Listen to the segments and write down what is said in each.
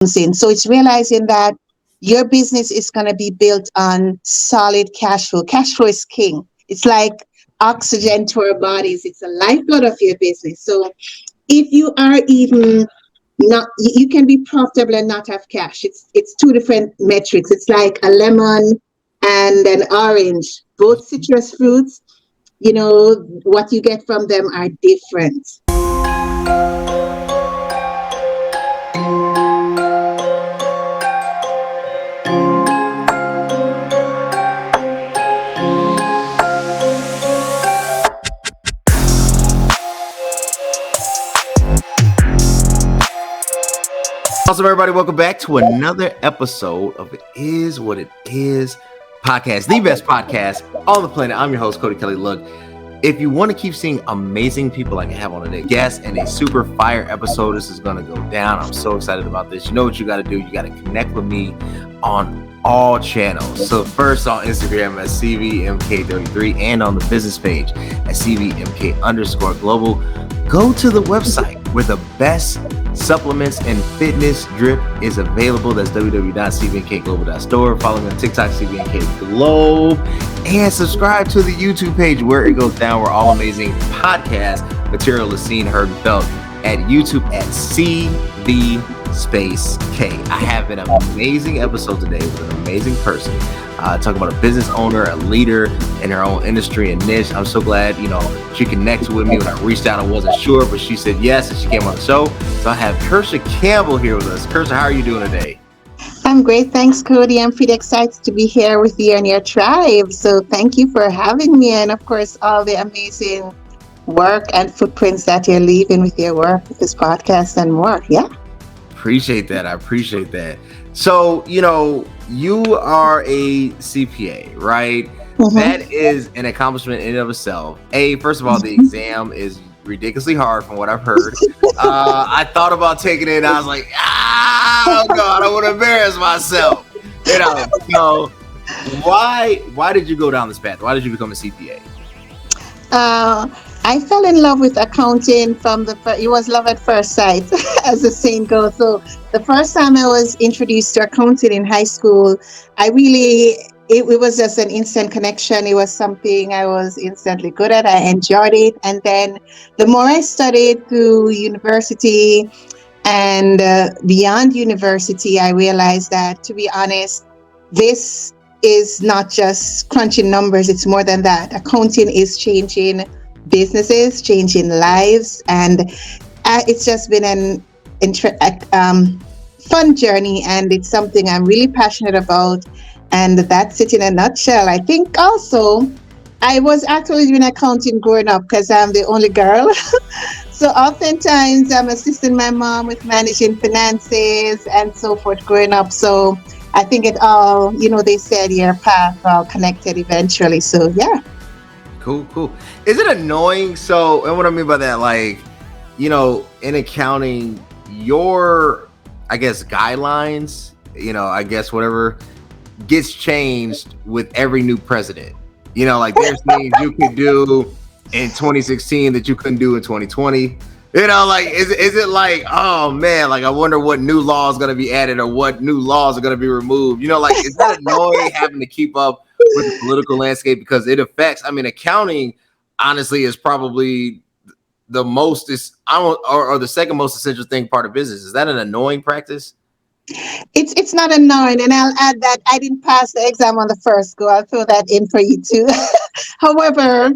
in. So it's realizing that your business is going to be built on solid cash flow. Cash flow is king. It's like oxygen to our bodies. It's the lifeblood of your business. So if you are even not, you can be profitable and not have cash. It's two different metrics. It's like a lemon and an orange, both citrus fruits. What you get from them are different. Awesome, everybody. Welcome back to another episode of It Is What It Is podcast, the best podcast on the planet. I'm your host, Cody Kelly. Look, if you want to keep seeing amazing people like I have on today, guests and a super fire episode, this is going to go down. I'm so excited about this. You know what you got to do. You got to connect with me on all channels. So first on Instagram at CVMK33 and on the business page at CVMK_global. Go to the website where the best supplements and fitness drip is available. That's www.cvnkglobal.store. Follow me on TikTok, CVNK Globe, and subscribe to the YouTube page where it goes down, where all amazing podcast material is seen, heard, and felt at YouTube at CV space K. I have an amazing episode today with an amazing person. Talking about a business owner, a leader in her own industry and niche. I'm so glad, she connected with me when I reached out. I wasn't sure, but she said yes, and she came on the show. So I have Kirsha Campbell here with us. Kirsha, how are you doing today? I'm great. Thanks, Cody. I'm pretty excited to be here with you and your tribe. So thank you for having me. And of course, all the amazing work and footprints that you're leaving with your work, with this podcast and more. Yeah. Appreciate that. I appreciate that. So, you are a CPA, right? Mm-hmm. That is an accomplishment in and of itself. First of all, the exam is ridiculously hard from what I've heard. I thought about taking it and I was like, oh God, I don't want to embarrass myself. So why did you go down this path? Why did you become a CPA? I fell in love with accounting it was love at first sight, as the saying goes. So the first time I was introduced to accounting in high school, it was just an instant connection. It was something I was instantly good at. I enjoyed it. And then the more I studied through university and beyond university, I realized that, to be honest, this is not just crunching numbers. It's more than that. Accounting is changing businesses, changing lives, and it's just been an fun journey, and it's something I'm really passionate about. And that's it in a nutshell. I think also I was actually doing accounting growing up because I'm the only girl. So oftentimes I'm assisting my mom with managing finances and so forth growing up. So I think it all, they said your path all connected eventually. So yeah. Cool. Is it annoying? So, and what I mean by that, in accounting, your, guidelines, whatever gets changed with every new president. There's things you could do in 2016 that you couldn't do in 2020. Is it like, oh man, I wonder what new law is going to be added or what new laws are going to be removed? Is that annoying having to keep up with the political landscape, because it affects, accounting honestly is probably the most or the second most essential part of business. Is that an annoying practice? It's not annoying, and I'll add that I didn't pass the exam on the first go. I'll throw that in for you too. However,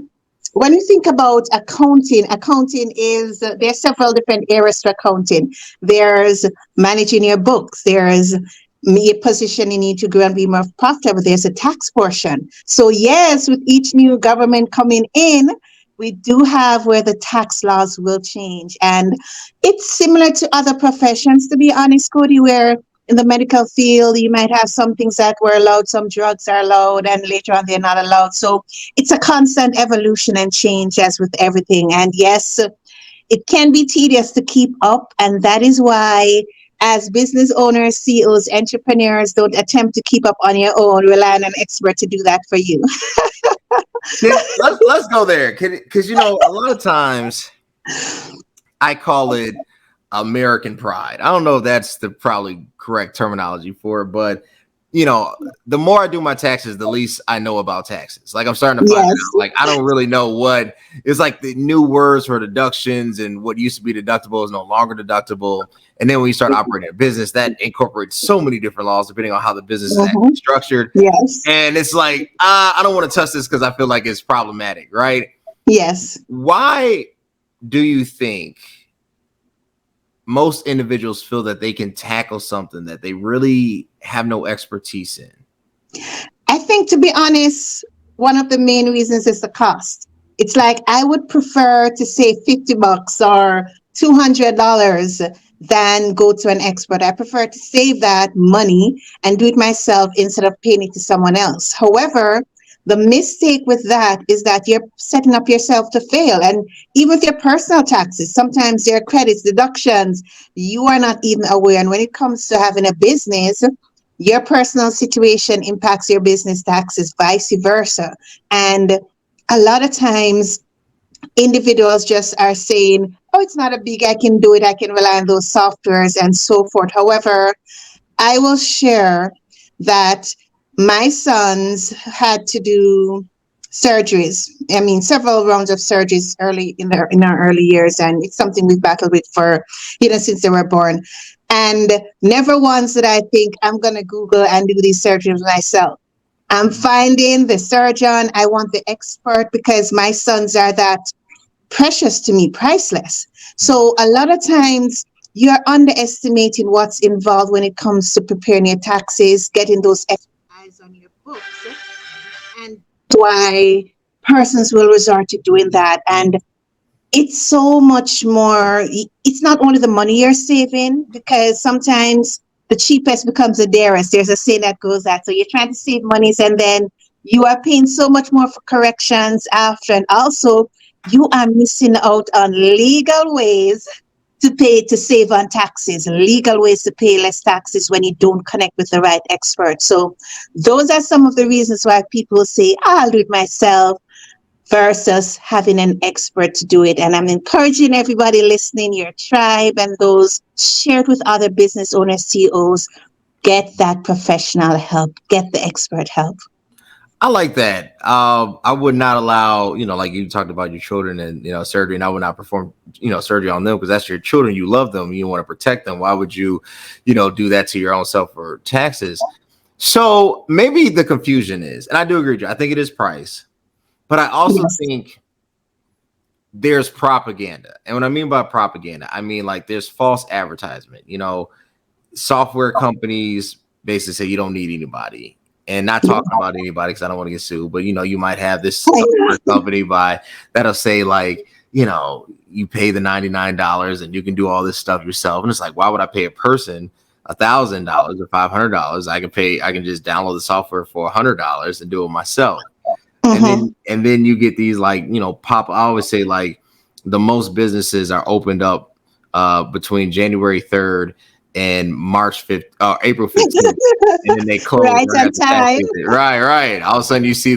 when you think about accounting is, there's several different areas to accounting. There's managing your books. There's me positioning you to grow and be more profitable. There's a tax portion. So yes, with each new government coming in, we do have where the tax laws will change. And it's similar to other professions, to be honest, Cody, where in the medical field, you might have some things that were allowed, some drugs are allowed, and later on they're not allowed. So it's a constant evolution and change, as with everything. And yes, it can be tedious to keep up. And that is why, as business owners, CEOs, entrepreneurs, don't attempt to keep up on your own. Rely on an expert to do that for you. Let's go there, because a lot of times I call it American pride. I don't know if that's the probably correct terminology for it, but you know, the more I do my taxes, the least I know about taxes. Like I'm starting to find it Yes. out. Like I don't really know what it's like the new words for deductions and what used to be deductible is no longer deductible. And then when you start operating a business, that incorporates so many different laws depending on how the business is actually Mhm. structured. Yes. And it's like, I don't want to touch this because I feel like it's problematic, right? Yes. Why do you think most individuals feel that they can tackle something that they really have no expertise in? I think, to be honest, one of the main reasons is the cost. It's like I would prefer to save $50 or $200 than go to an expert. I prefer to save that money and do it myself instead of paying it to someone else. However, the mistake with that is that you're setting up yourself to fail. And even with your personal taxes, sometimes there are credits, deductions you are not even aware. And when it comes to having a business, your personal situation impacts your business taxes, vice versa. And a lot of times, individuals just are saying, oh, it's not a big, I can do it, I can rely on those softwares and so forth. However, I will share that my sons had to do surgeries. I mean, several rounds of surgeries early in our early years, and it's something we've battled with for since they were born. And never once did I think I'm gonna Google and do these surgeries myself. I'm finding the surgeon. I want the expert because my sons are that precious to me, priceless. So a lot of times you're underestimating what's involved when it comes to preparing your taxes, getting those extra eyes on your books. And why persons will resort to doing that. And it's so much more. It's not only the money you're saving, because sometimes the cheapest becomes the dearest. There's a saying that goes that. So you're trying to save monies and then you are paying so much more for corrections after. And also, you are missing out on legal ways to pay to save on taxes, legal ways to pay less taxes when you don't connect with the right expert. So those are some of the reasons why people say, I'll do it myself versus having an expert to do it. And I'm encouraging everybody listening, your tribe and those, share it with other business owners, CEOs, get that professional help, get the expert help. I like that. I would not allow, like you talked about your children and, surgery, and I would not perform, surgery on them because that's your children. You love them. You want to protect them. Why would you, do that to your own self for taxes? So maybe the confusion is, and I do agree with you, I think it is price, but I also Yes. think there's propaganda. And what I mean by propaganda, I mean like there's false advertisement. Software companies basically say you don't need anybody. And not talking about anybody because I don't want to get sued, but you might have this software company that'll say like, you pay the $99 and you can do all this stuff yourself. And it's like, why would I pay a person $1,000 or $500? I can just download the software for $100 and do it myself. Mm-hmm. And then you get these like, I always say like the most businesses are opened up between January 3rd and March 5th, April 15th, and then they close Right right on after tax time. season. Right. All of a sudden you see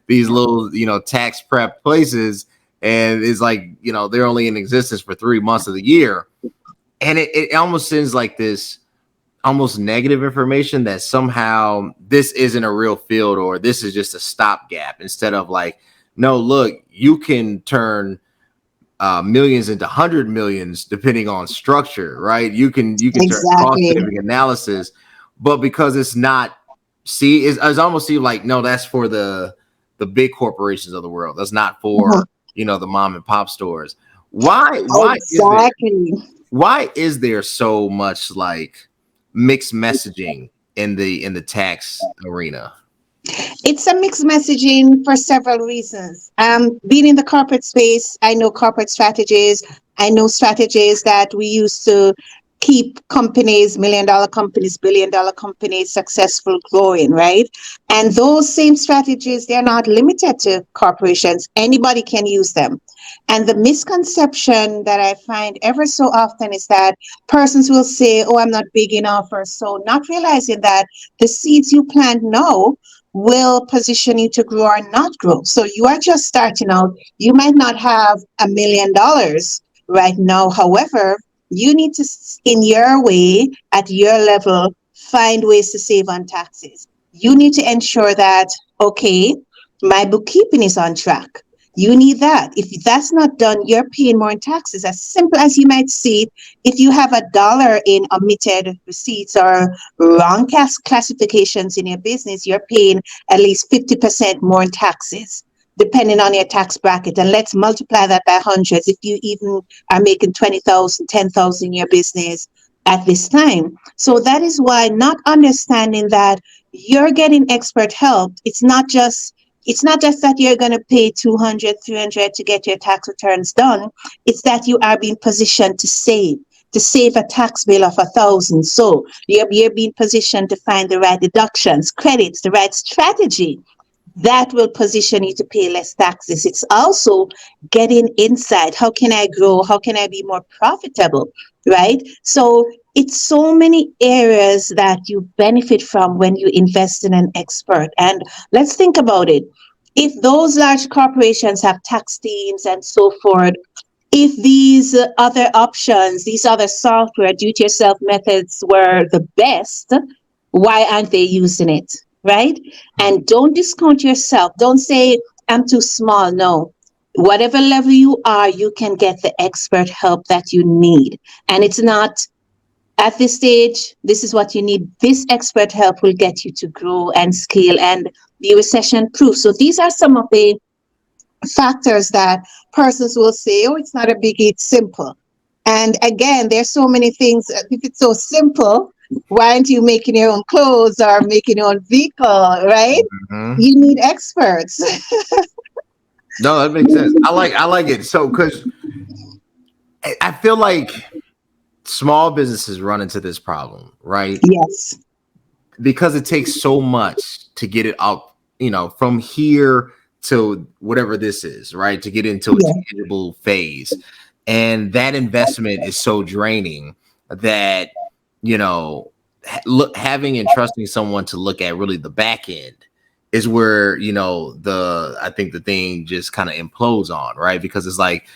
these little, tax prep places, and it's like, they're only in existence for 3 months of the year. And it almost seems like this almost negative information that somehow this isn't a real field or this is just a stopgap, instead of like, no, look, you can turn millions into 100 millions depending on structure, right? You can turn cost Exactly. saving analysis, but because it's not, it's almost seem like, no, that's for the big corporations of the world. That's not Mhm. for the mom and pop stores. Why Exactly. is there so much like mixed messaging in the tax arena? It's a mixed messaging for several reasons. Being in the corporate space, I know corporate strategies. I know strategies that we use to keep companies, $1 million companies, $1 billion companies successful, growing, right? And those same strategies, they're not limited to corporations. Anybody can use them. And the misconception that I find ever so often is that persons will say, oh, I'm not big enough or so, not realizing that the seeds you plant now will position you to grow or not grow. So you are just starting out. You might not have $1 million right now. However, you need to, in your way, at your level, find ways to save on taxes. You need to ensure that, okay, my bookkeeping is on track. You need that. If that's not done, you're paying more in taxes. As simple as you might see, if you have $1 in omitted receipts or wrong classifications in your business, you're paying at least 50% more in taxes, depending on your tax bracket. And let's multiply that by hundreds. If you even are making 20,000, 10,000 in your business at this time. So that is why not understanding that you're getting expert help. It's not just that you're going to pay 200, 300 to get your tax returns done. It's that you are being positioned to save a tax bill of 1,000. So you're being positioned to find the right deductions, credits, the right strategy that will position you to pay less taxes. It's also getting insight. How can I grow? How can I be more profitable? Right? So it's so many areas that you benefit from when you invest in an expert. And let's think about it. If those large corporations have tax teams and so forth, if these other options, these other software, do it yourself methods were the best, why aren't they using it? Right? And don't discount yourself. Don't say, I'm too small. No. Whatever level you are, you can get the expert help that you need. And it's not at this stage, this is what you need. This expert help will get you to grow and scale and be recession proof. So these are some of the factors that persons will say, oh, it's not a biggie, it's simple. And again, there's so many things. If it's so simple, why aren't you making your own clothes or making your own vehicle, right? Mhm. You need experts. No, that makes sense. I like it. So because I feel like small businesses run into this problem, right? Yes. Because it takes so much to get it up, from here to whatever this is, right? To get into a Yeah. tangible phase. And that investment is so draining that, having and trusting someone to look at really the back end is where, I think the thing just kind of implodes on, right? Because it's like,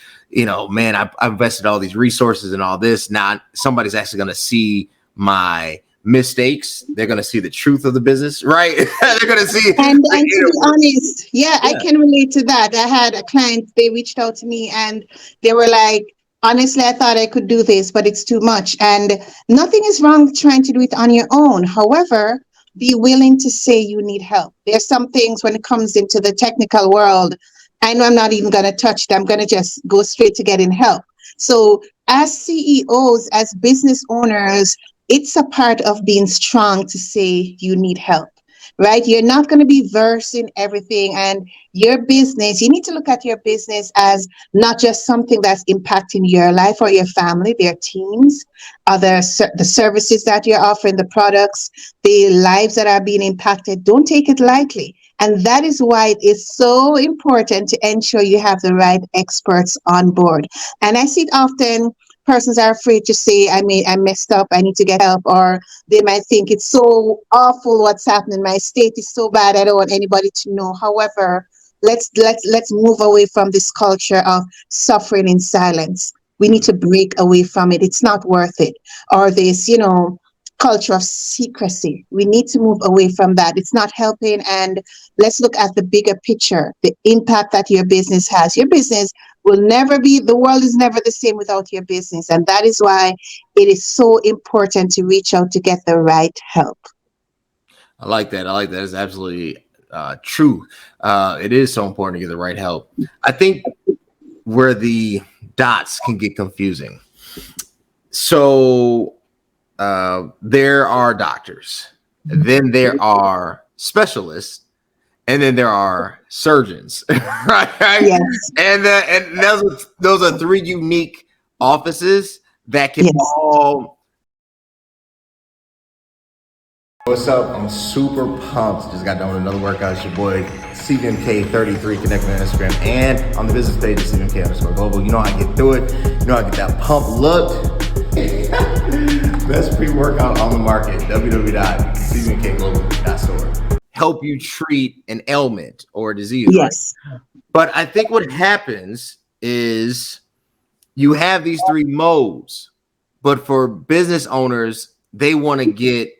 man, I've invested all these resources and all this. Now somebody's actually going to see my mistakes. They're going to see the truth of the business, right? They're going to see. And to be honest, yeah, I can relate to that. I had a client, they reached out to me and they were like, honestly, I thought I could do this, but it's too much. And nothing is wrong with trying to do it on your own. However, be willing to say you need help. There's some things when it comes into the technical world, I know I'm not even going to touch it. I'm going to just go straight to getting help. So as CEOs, as business owners, it's a part of being strong to say you need help, right? You're not going to be versed in everything. And your business, you need to look at your business as not just something that's impacting your life or your family, their teams, the services that you're offering, the products, the lives that are being impacted. Don't take it lightly. And that is why it is so important to ensure you have the right experts on board. And I see it often. Persons are afraid to say, I messed up, I need to get help, or they might think it's so awful what's happening. My state is so bad, I don't want anybody to know. However, let's move away from this culture of suffering in silence. We need to break away from it. It's not worth it. Or this, culture of secrecy. We need to move away from that. It's not helping. And let's look at the bigger picture, the impact that your business has. Your business will never be, the world is never the same without your business. And that is why it is so important to reach out to get the right help. I like that. It's absolutely true. It is so important to get the right help. I think where the dots can get confusing. So there are doctors, then there are specialists, and then there are surgeons, right? Yes. And those are three unique offices that can Yes. all. What's up? I'm super pumped. Just got done with another workout. It's your boy CVMK33. Connect me on Instagram and on the business page at CVMK_global. You know how I get through it. You know how I get that pump looked. Best pre-workout on the market. www.cvmkglobal.store. Help you treat an ailment or a disease. Yes. Right? But I think what happens is you have these three modes. But for business owners, they want to get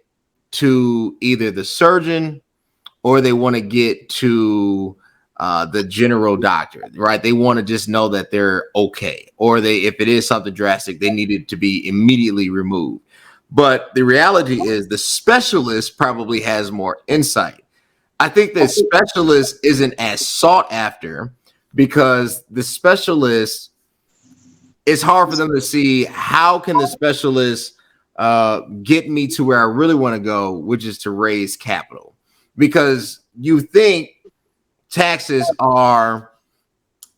to either the surgeon or they want to get to the general doctor, right? They want to just know that they're okay, or if it is something drastic, they need it to be immediately removed. But the reality is the specialist probably has more insight. I think the specialist isn't as sought after because the specialist, it's hard for them to see how can the specialist get me to where I really want to go, which is to raise capital. Because you think taxes are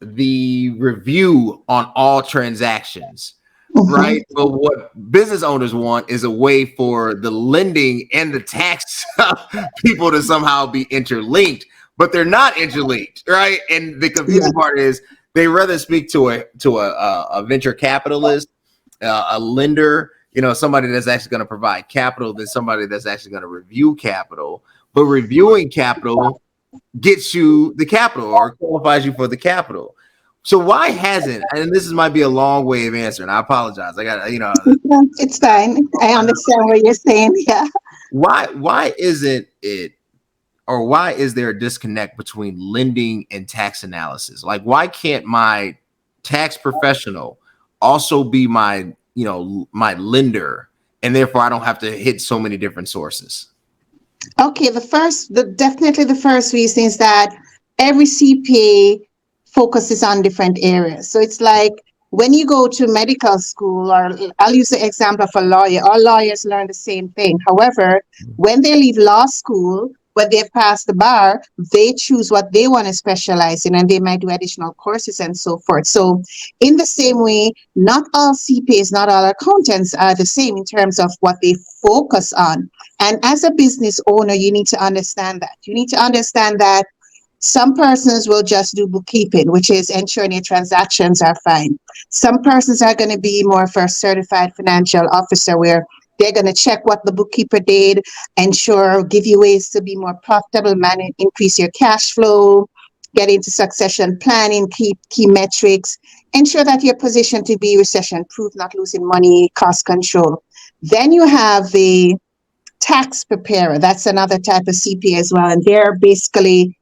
the review on all transactions, right? But what business owners want is a way for the lending and the tax people to somehow be interlinked, but they're not interlinked, right? And the confusing part is they rather speak to a venture capitalist, a lender, somebody that's actually going to provide capital than somebody that's actually going to review capital. But reviewing capital gets you the capital or qualifies you for the capital. So why hasn't, and might be a long way of answering, I apologize. I got, It's fine. I understand what you're saying. Yeah. Why isn't it, or why is there a disconnect between lending and tax analysis? Like, why can't my tax professional also be my lender, and therefore I don't have to hit so many different sources? Okay, definitely the first reason is that every CPA focuses on different areas. So it's like when you go to medical school, or I'll use the example of a lawyer, all lawyers learn the same thing. However, when they leave law school, when they've passed the bar, they choose what they want to specialize in, and they might do additional courses and so forth. So in the same way, not all CPAs, not all accountants are the same in terms of what they focus on. And as a business owner, you need to understand that. You need to understand that some persons will just do bookkeeping, which is ensuring your transactions are fine. Some persons are going to be more for a certified financial officer, where they're going to check what the bookkeeper did, ensure, give you ways to be more profitable, increase your cash flow, get into succession planning, key metrics, ensure that you're positioned to be recession proof, not losing money, cost control. Then you have the tax preparer. That's another type of CPA as well. And they're basically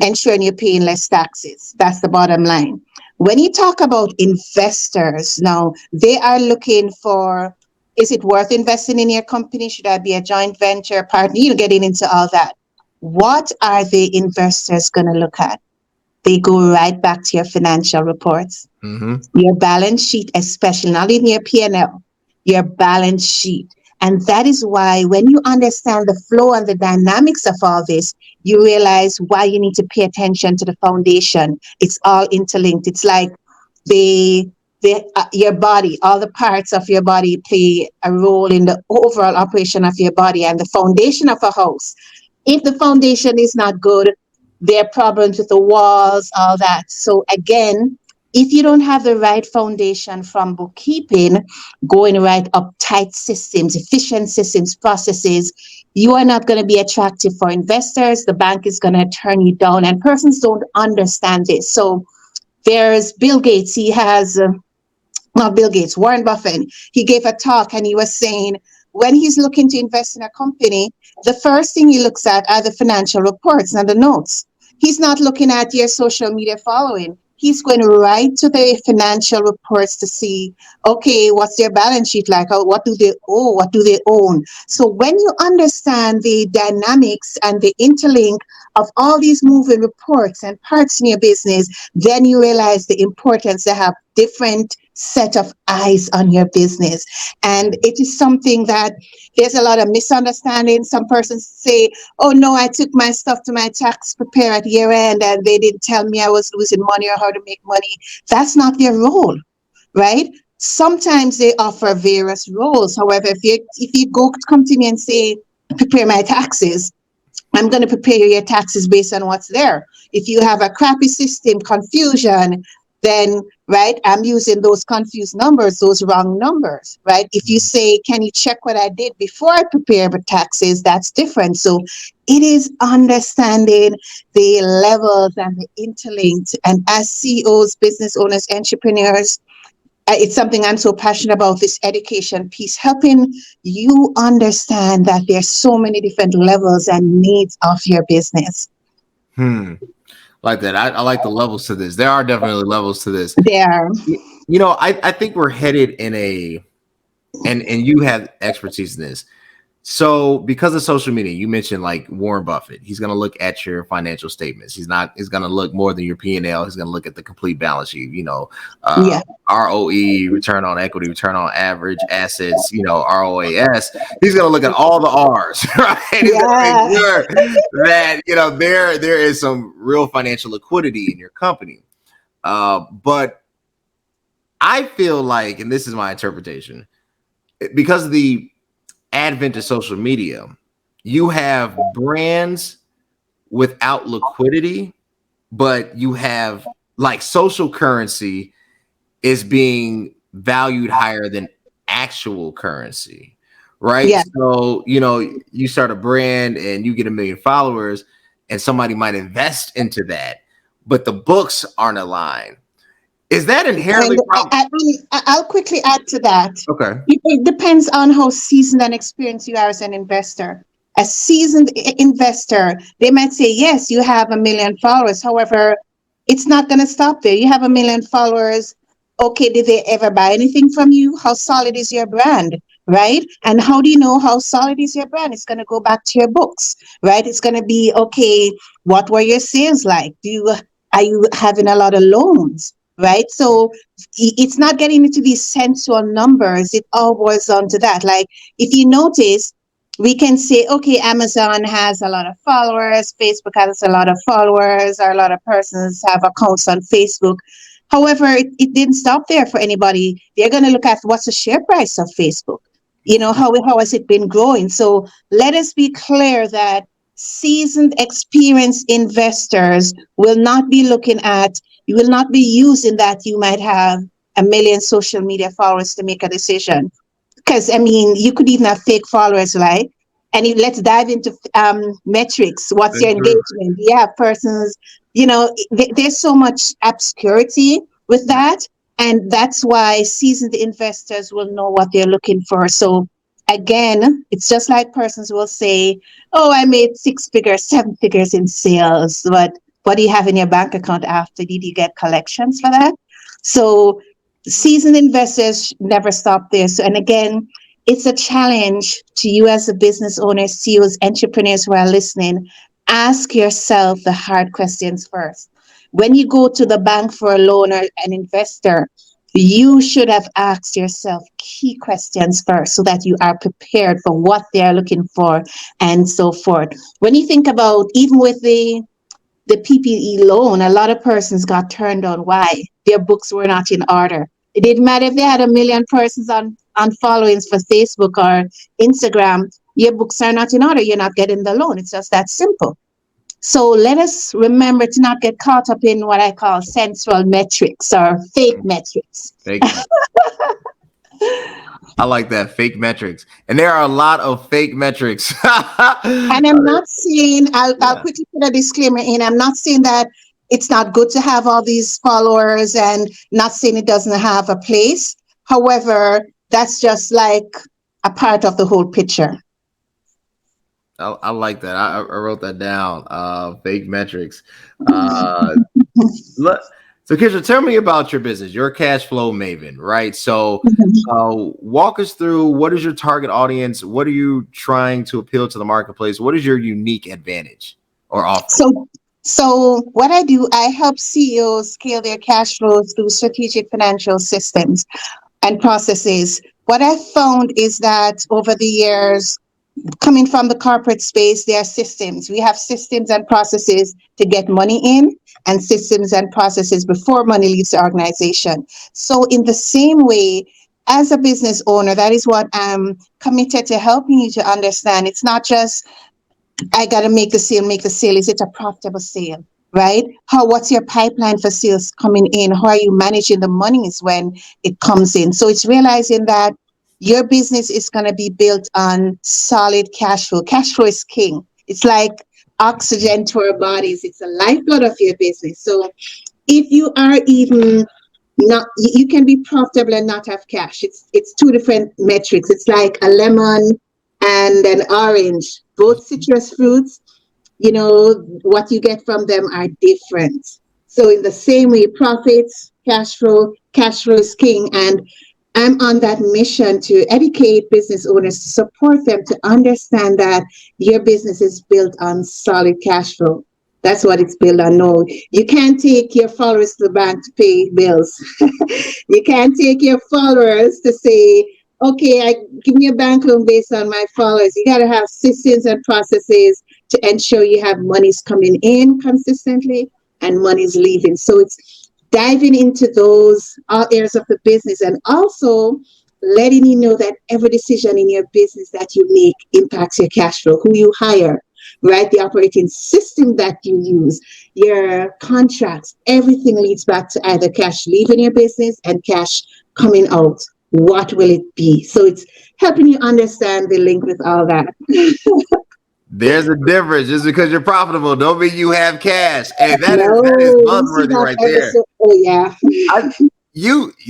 ensuring you're paying less taxes. That's the bottom line. When you talk about investors, now they are looking for, is it worth investing in your company? Should I be a joint venture partner? Getting into all that. What are the investors going to look at? They go right back to your financial reports, your balance sheet, especially not in your P&L, your balance sheet. And that is why when you understand the flow and the dynamics of all this, you realize why you need to pay attention to the foundation. It's all interlinked. It's like your body, all the parts of your body play a role in the overall operation of your body, and the foundation of a house. If the foundation is not good, there are problems with the walls, all that. So again, if you don't have the right foundation from bookkeeping, going right up tight systems, efficient systems, processes, you are not going to be attractive for investors. The bank is going to turn you down, and persons don't understand this. So there's Bill Gates. He has, not Bill Gates, Warren Buffett. He gave a talk and he was saying when he's looking to invest in a company, the first thing he looks at are the financial reports and the notes. He's not looking at your social media following. He's going right to the financial reports to see, okay, what's their balance sheet like? What do they owe? What do they own? So when you understand the dynamics and the interlink of all these moving reports and parts in your business, then you realize the importance to have different set of eyes on your business. And it is something that there's a lot of misunderstanding. Some persons say, oh no, I took my stuff to my tax preparer at year end and they didn't tell me I was losing money or how to make money. That's not their role, right? Sometimes they offer various roles. However, if you come to me and say, prepare my taxes, I'm going to prepare your taxes based on what's there. If you have a crappy system, confusion, then, right, I'm using those confused numbers, those wrong numbers, right? If you say, can you check what I did before I prepare the taxes, that's different. So it is understanding the levels and the interlinked. And as CEOs, business owners, entrepreneurs, It's something I'm so passionate about, this education piece, helping you understand that there's so many different levels and needs of your business. Hmm. Like that. I like the levels to this. There are definitely levels to this. There. You know, I think we're headed in a, and you have expertise in this. So because of social media, you mentioned like Warren Buffett, he's going to look at your financial statements. He's going to look more than your P&L. He's going to look at the complete balance sheet, you know, Yeah. ROE, return on equity, return on average assets, you know, ROAS. He's going to look at all the R's, right? He's going to make Yeah. sure that, you know, there is some real financial liquidity in your company. But I feel like, and this is my interpretation, because of the advent of social media, you have brands without liquidity, but you have like social currency is being valued higher than actual currency, right? Yeah. So, you know, you start a brand and you get 1 million followers, and somebody might invest into that, but the books aren't aligned. Is that inherently And I'll quickly add to that. okay? It depends on how seasoned and experienced you are as an investor. A seasoned investor, they might say, yes, you have 1 million followers. However, it's not going to stop there. You have 1 million followers. Okay, did they ever buy anything from you? How solid is your brand? Right? And how do you know how solid is your brand? It's going to go back to your books, right? It's going to be, okay, what were your sales like? Are you having a lot of loans? Right? So it's not getting into these sensual numbers. It all boils down to that. Like, if you notice, we can say, okay, Amazon has a lot of followers, Facebook has a lot of followers, or a lot of persons have accounts on Facebook. However, it didn't stop there for anybody. They're going to look at what's the share price of Facebook. You know, how has it been growing? So let us be clear that seasoned, experienced investors will not be looking at, you will not be using that you might have 1 million social media followers to make a decision. Because, I mean, you could even have fake followers, right? And let's dive into metrics. What's your That's true. engagement? Yeah, persons, you know, there's so much obscurity with that. And that's why seasoned investors will know what they're looking for. So, again, it's just like persons will say, oh, I made 6 figures, 7 figures in sales. But what do you have in your bank account after? Did you get collections for that? So, seasoned investors never stop there. So, and again, it's a challenge to you as a business owner, CEOs, entrepreneurs who are listening. Ask yourself the hard questions first. When you go to the bank for a loan or an investor, you should have asked yourself key questions first so that you are prepared for what they are looking for and so forth. When you think about, even with the PPE loan, a lot of persons got turned on. Why? Their books were not in order. It didn't matter if they had 1 million persons on followings for Facebook or Instagram. Your books are not in order. You're not getting the loan. It's just that simple. So let us remember to not get caught up in what I call sensual metrics or fake metrics. Fake. I like that, fake metrics, and there are a lot of fake metrics. And I'm not saying, I'll Yeah. quickly put a disclaimer in. I'm not saying that it's not good to have all these followers, and not saying it doesn't have a place. However, that's just like a part of the whole picture. I like that. I wrote that down. Fake metrics. Uh, look, so Kirsha, tell me about your business. You're a cash flow maven, right? So, walk us through, what is your target audience? What are you trying to appeal to the marketplace? What is your unique advantage or offering? So what I do, I help CEOs scale their cash flows through strategic financial systems and processes. What I found is that over the years, coming from the corporate space, there are systems. We have systems and processes to get money in, and systems and processes before money leaves the organization. So, in the same way, as a business owner, that is what I'm committed to helping you to understand. It's not just, I got to make the sale, make the sale. Is it a profitable sale? Right? What's your pipeline for sales coming in? How are you managing the monies when it comes in? So it's realizing that your business is going to be built on solid cash flow. Cash flow is king. It's like oxygen to our bodies. It's the lifeblood of your business. So if you are even not you can be profitable and not have cash. It's two different metrics. It's like a lemon and an orange, both citrus fruits. What you get from them are different. So in the same way, profits, cash flow is king. And I'm on that mission to educate business owners, to support them to understand that your business is built on solid cash flow. That's what it's built on. No, you can't take your followers to the bank to pay bills. You can't take your followers to say, okay, give me a bank loan based on my followers. You got to have systems and processes to ensure you have monies coming in consistently and monies leaving. So it's diving into those all areas of the business, and also letting you know that every decision in your business that you make impacts your cash flow, who you hire, right? The operating system that you use, your contracts, everything leads back to either cash leaving your business and cash coming out. What will it be? So it's helping you understand the link with all that. There's a difference. Just because you're profitable don't mean you have cash. And that is No, we see buzzworthy that right every there. so. Oh yeah.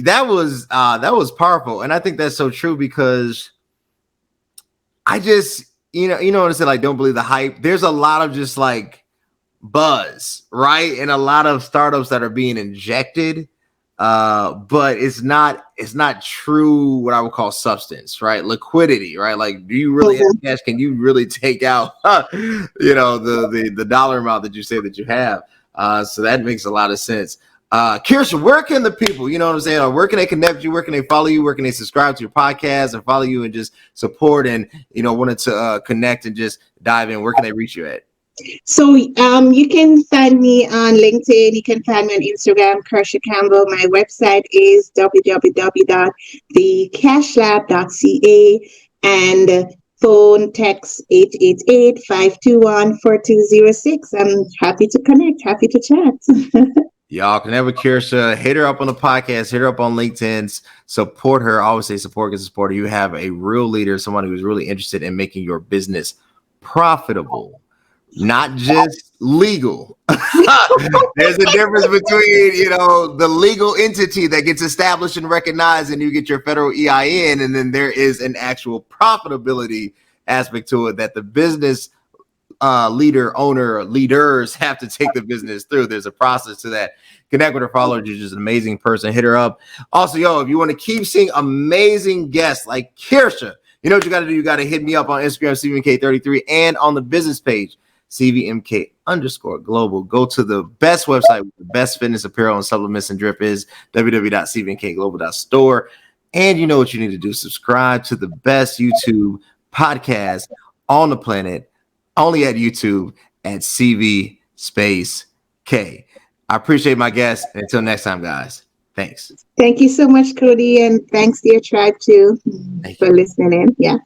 That was powerful. And I think that's so true, because I just, what I said, like, don't believe the hype. There's a lot of just like buzz, right? And a lot of startups that are being injected, but it's not true, what I would call substance, right? Liquidity, right? Like, do you really have cash? Can you really take out the dollar amount that you say that you have? So that makes a lot of sense. Kirsha, where can the people, you know what I'm saying, or where can they connect you? Where can they follow you? Where can they subscribe to your podcast and follow you and just support and, wanted to connect and just dive in? Where can they reach you at? So you can find me on LinkedIn. You can find me on Instagram, Kirsha Campbell. My website is www.thecashlab.ca, and phone text 888-521-4206. I'm happy to connect, happy to chat. Y'all connect with Kirsha, hit her up on the podcast, hit her up on LinkedIn, support her. I always say support gets supported. You have a real leader, someone who's really interested in making your business profitable, not just legal. There's a difference between, the legal entity that gets established and recognized and you get your federal EIN, and then there is an actual profitability aspect to it that the business leaders have to take the business through. There's a process to that. Connect with her, follow her. She's just an amazing person. Hit her up. Also, if you want to keep seeing amazing guests like Kirsha, you know what you got to do? You got to hit me up on Instagram, CVMK33, and on the business page, CVMK_global. Go to the best website with the best fitness apparel and supplements and drip is www.cvmkglobal.store. And you know what you need to do. Subscribe to the best YouTube podcast on the planet, only at YouTube at CV Space K. I appreciate my guest. And until next time, guys, thanks. Thank you so much, Cody, and thanks to your tribe too for listening in. Yeah.